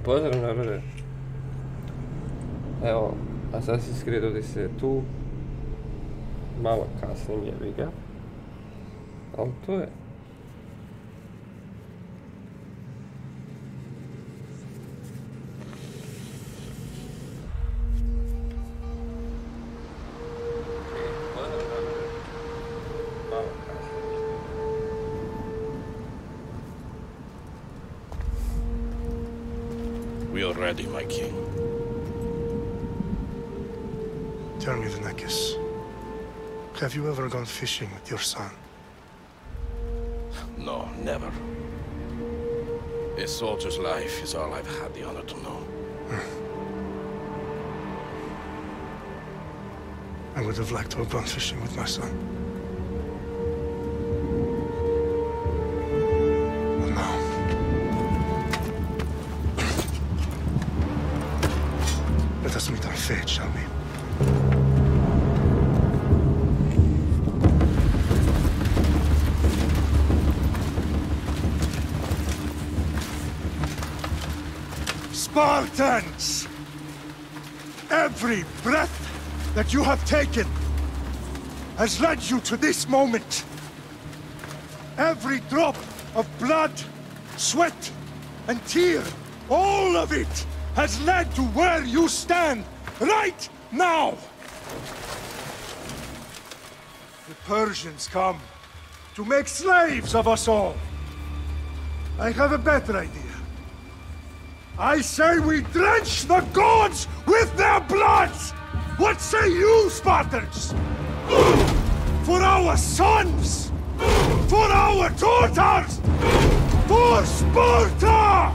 pozdrav narode. Evo, Assassin's Creed Odyssey je tu. Malo kasnim, jebi ga. Ali to je. We are ready, my king. Tell me, Vinakis, have you ever gone fishing with your son? No, never. A soldier's life is all I've had the honor to know. I would have liked to have gone fishing with my son. But now... let us meet our fate, shall we? Spartans! Every breath that you have taken has led you to this moment. Every drop of blood, sweat, and tear, all of it has led to where you stand right now. The Persians come to make slaves of us all. I have a better idea. I say we drench the gods with their blood! What say you, Spartans? For our sons! For our daughters! For Sparta!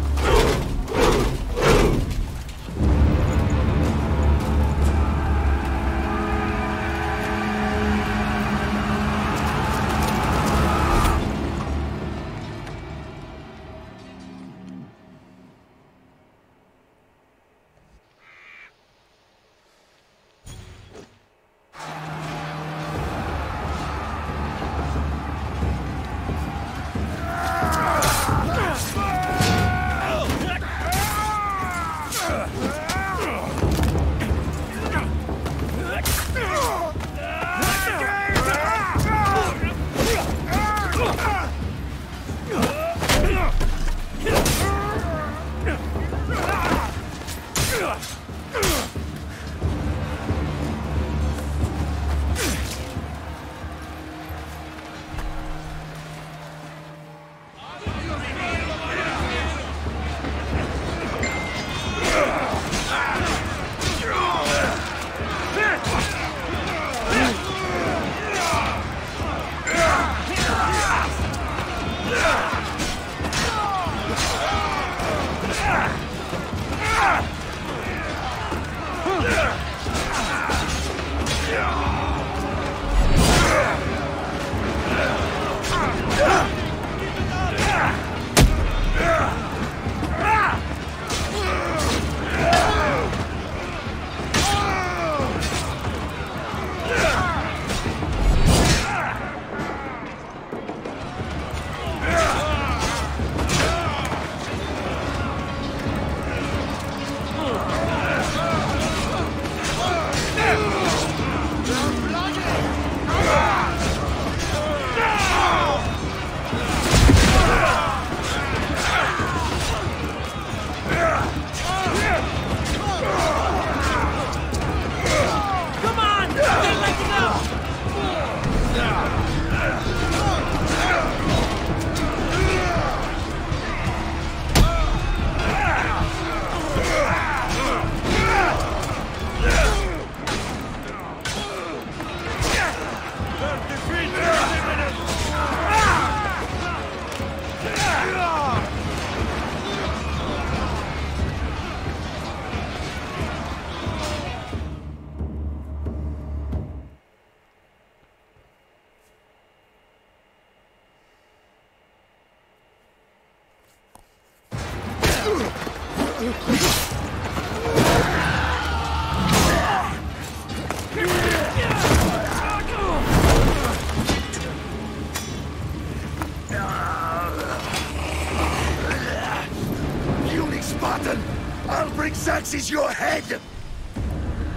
Xerxes your head!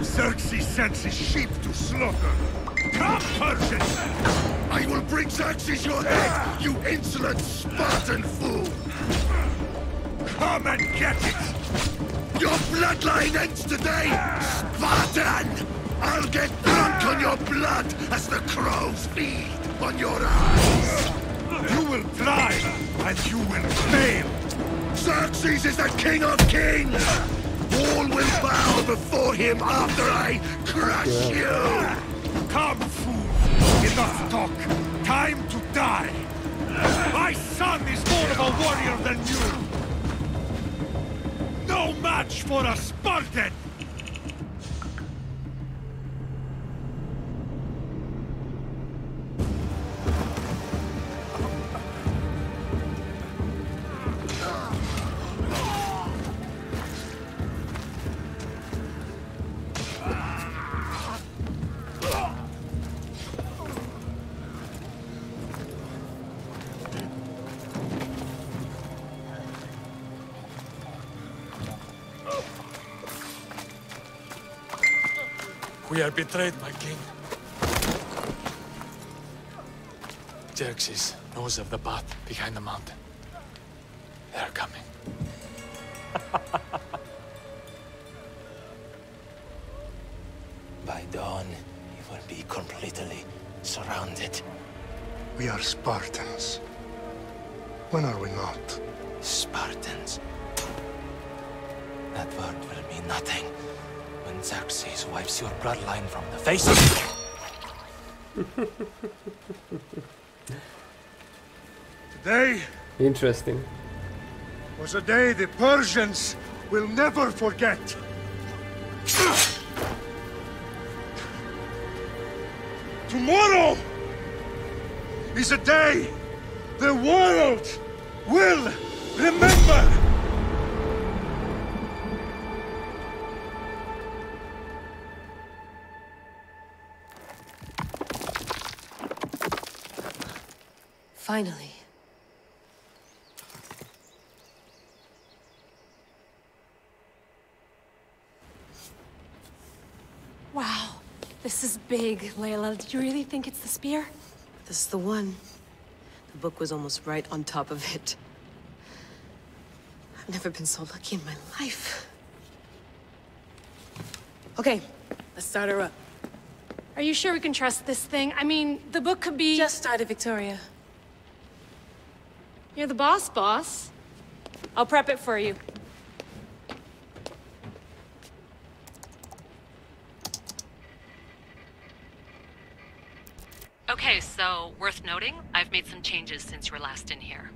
Xerxes sends his sheep to slaughter. Come, Persians! I will bring Xerxes your head, you insolent Spartan fool! Come and get it! Your bloodline ends today, Spartan! I'll get drunk on your blood as the crows feed on your eyes! You will try, and you will fail! Xerxes is the king of kings! All will bow before him after I crush you! Come, fool! Enough talk! Time to die! My son is more of a warrior than you! No match for a Spartan! We are betrayed, my king. Xerxes knows of the path behind the mountain. They are coming. By dawn, you will be completely surrounded. We are Spartans. When are we not? Spartans. That word will mean nothing when Xerxes wipes your bloodline from the face of Today Interesting. was a day the Persians will never forget. Tomorrow is a day the world will remember. Finally. Wow, this is big, Layla. Did you really think it's the spear? This is the one. The book was almost right on top of it. I've never been so lucky in my life. Okay, let's start her up. Are you sure we can trust this thing? I mean, the book could be... Just started, Victoria. You're the boss. I'll prep it for you. Okay, so, worth noting, I've made some changes since you were last in here.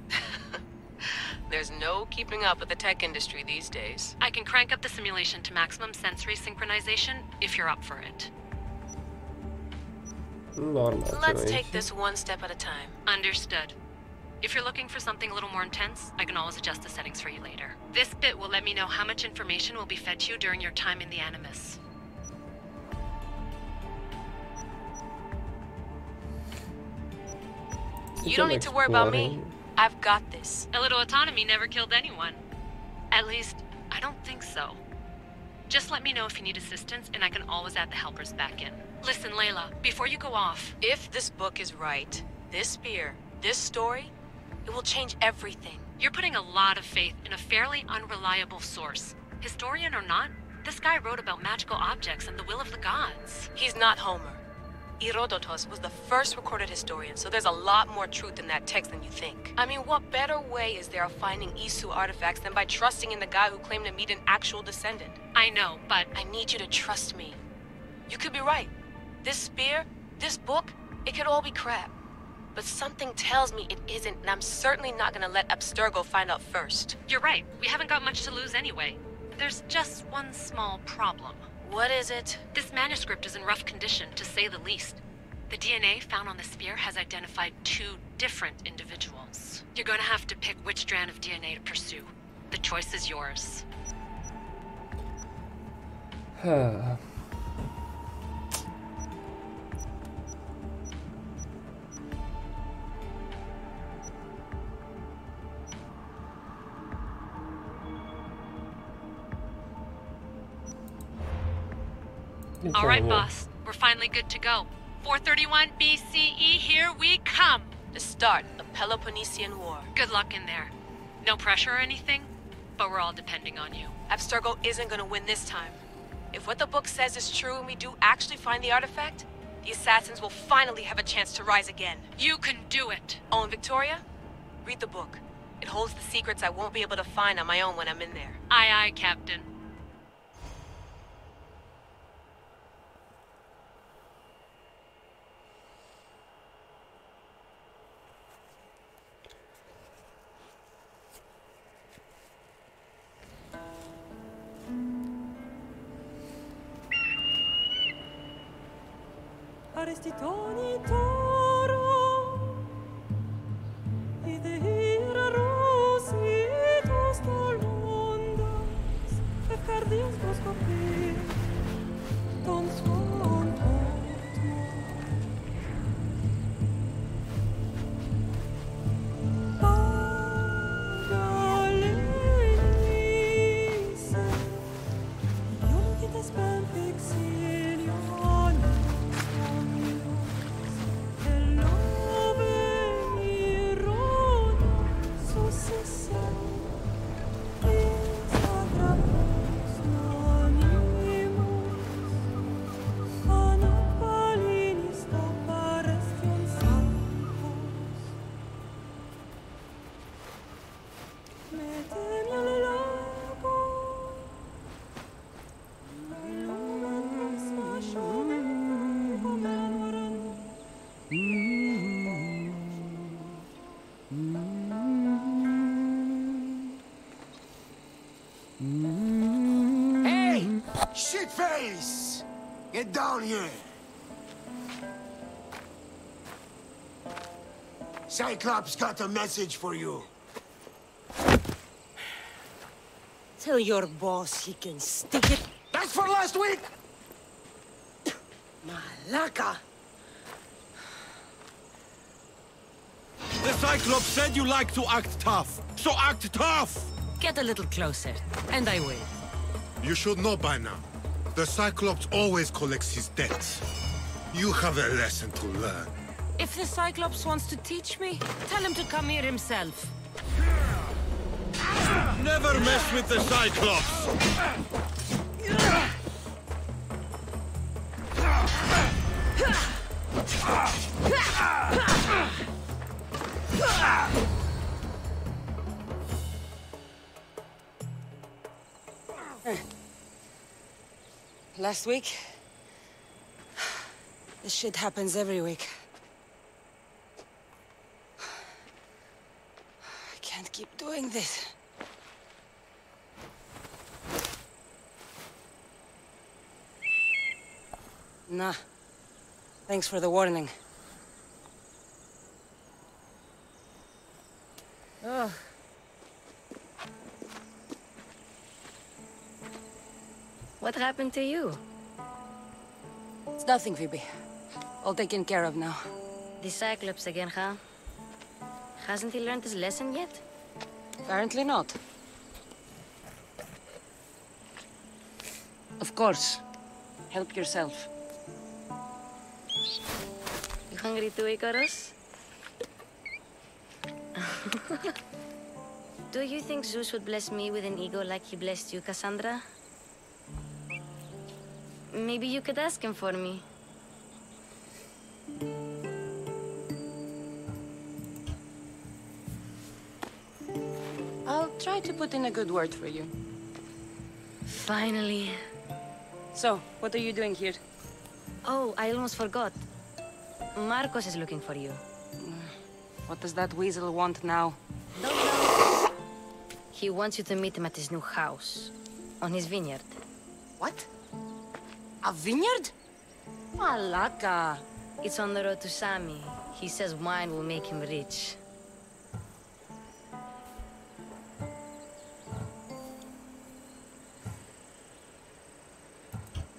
There's no keeping up with the tech industry these days. I can crank up the simulation to maximum sensory synchronization if you're up for it. Normal. Let's take this one step at a time. Understood. If you're looking for something a little more intense, I can always adjust the settings for you later. This bit will let me know how much information will be fed to you during your time in the Animus. You don't need to worry about me. I've got this. A little autonomy never killed anyone. At least, I don't think so. Just let me know if you need assistance, and I can always add the helpers back in. Listen, Layla, before you go off... If this book is right, this spear, this story, it will change everything. You're putting a lot of faith in a fairly unreliable source. Historian or not, this guy wrote about magical objects and the will of the gods. He's not Homer. Herodotus was the first recorded historian, so there's a lot more truth in that text than you think. I mean, what better way is there of finding Isu artifacts than by trusting in the guy who claimed to meet an actual descendant? I know, but... I need you to trust me. You could be right. This spear, this book, it could all be crap. But something tells me it isn't, and I'm certainly not gonna let Abstergo find out first. You're right. We haven't got much to lose anyway. There's just one small problem. What is it? This manuscript is in rough condition, to say the least. The DNA found on the spear has identified 2 different individuals. You're gonna have to pick which strand of DNA to pursue. The choice is yours. All right, boss. We're finally good to go. 431 BCE, here we come! The start of Peloponnesian War. Good luck in there. No pressure or anything, but we're all depending on you. Abstergo isn't gonna win this time. If what the book says is true and we do actually find the artifact, the assassins will finally have a chance to rise again. You can do it! Oh, and Victoria? Read the book. It holds the secrets I won't be able to find on my own when I'm in there. Aye, aye, Captain. Arestitoni toro, idehira rositos tolondas, efcardios boscopi, ton son Pagalenise, yon kites ben fixilion. Hey! Shitface! Get down here! Cyclops got a message for you. Tell your boss he can stick it. That's for last week! Malaka! The Cyclops said you like to act tough, so act tough! Get a little closer, and I will. You should know by now. The Cyclops always collects his debts. You have a lesson to learn. If the Cyclops wants to teach me, tell him to come here himself. Never mess with the Cyclops! Last week? This shit happens every week. I can't keep doing this. Nah. Thanks for the warning. Oh. What happened to you? It's nothing, Phoebe. All taken care of now. The Cyclops again, huh? Hasn't he learned his lesson yet? Apparently not. Of course. Help yourself. You hungry too, Icarus? Do you think Zeus would bless me with an ego like he blessed you, Cassandra? Maybe you could ask him for me. I'll try to put in a good word for you. Finally. So, what are you doing here? Oh, I almost forgot. Marcos is looking for you. What does that weasel want now? Don't know. He wants you to meet him at his new house. On his vineyard. What? A vineyard? Malaka. It's on the road to Sami. He says wine will make him rich.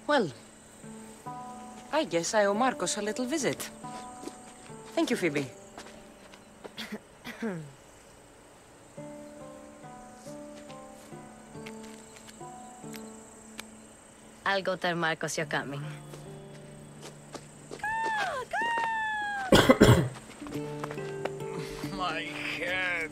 Well, I guess I owe Marcos a little visit. Thank you, Phoebe. I'll go tell Marcos you're coming. My head.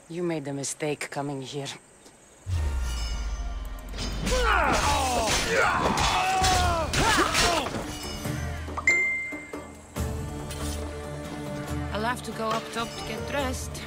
You made a mistake coming here. I'll have to go up top to get dressed.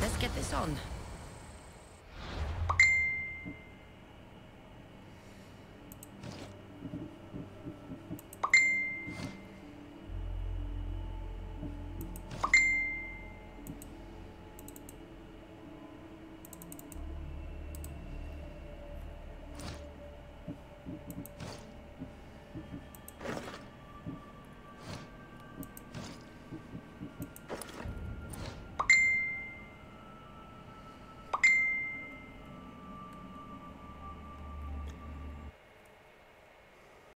Let's get this on.